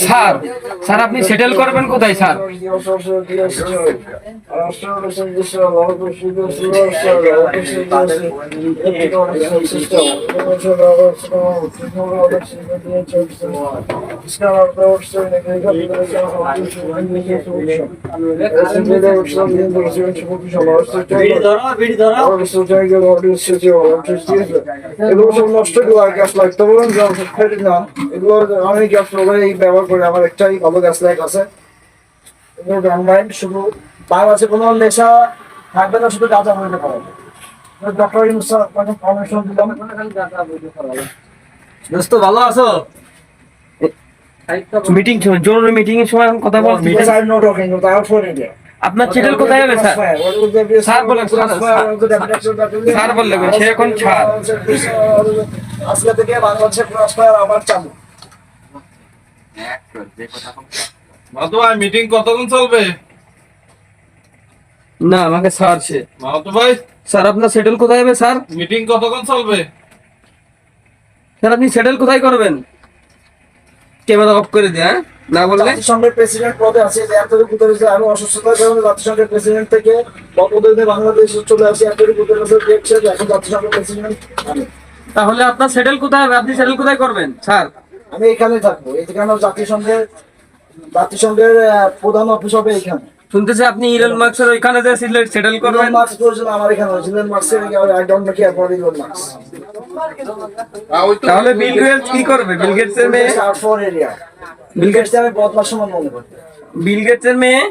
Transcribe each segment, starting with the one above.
Sir sir আপনি settle করবেন কোথায় স্যার? আমি গাছ ব্যবহার করি। আমার একটাই ভালো গাছ লাইক আছে, শুধু বাংলাদেশে কোনো নেশা থাকবে না, শুধু গাঁজা বইতে পারবে। ডক্টর ইনফরমেশন দিলাম। দোস্ত ভালো আছো? মিটিং জরুরি মিটিং এর সময় কথা বলছি। আপনার সেটেল কোথায় হবে স্যার? স্যার বলেন, স্যার বললেন সে এখন ছাড়। আজকে থেকে বাংলাদেশে ক্রসফায়ার আবার চালু। মাহাতো ভাই মিটিং কতক্ষণ চলবে? না আমাকে স্যার সে মাহাতো ভাই স্যার আপনার সেটেল কোথায় হবে স্যার? মিটিং কতক্ষণ চলবে? স্যার আপনি সেটেল কোথায় করবেন? ক্যামেরা অফ করে দিয়ে না বললে? জাতিসংঘের প্রেসিডেন্ট পদে আছে, আমি অসুস্থতার কারণে জাতিসংঘের প্রেসিডেন্ট থেকে পদে বাংলাদেশে চলে আসি। এখন জাতিসংঘের প্রেসিডেন্ট। তাহলে আপনার সেটেল কোথায় হবে? আপনি সেটেল কোথায় করবেন স্যার? আমি এখানে থাকবো। এখানে জাতিসংঘের প্রধান অফিস হবে এখানে। শুনতেছি আপনি ইলন মাস্কের ওইখানে যে সেটেল করবেন। মার্কস প্রয়োজন আমার এখানে হয়েছে। ইলন মাস্কের I don't care for Elon Musk. তাহলে বিল গেটস কি করবে? বিল গেটস এর মেয়ে বিল গেটস আমি বদমাশ সমান মনে করি। বিল গেটস এর মেয়ে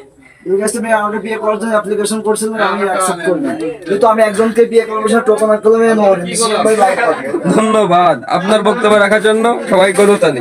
আমাকে বিয়ে করার জন্য অ্যাপ্লিকেশন করছিলেন, আমি অ্যাকসেপ্ট করিনি। কিন্তু আমি একজনকে বিয়ে করার টোকন করলাম। ধন্যবাদ আপনার বক্তব্য রাখার জন্য। সবাই করতালি।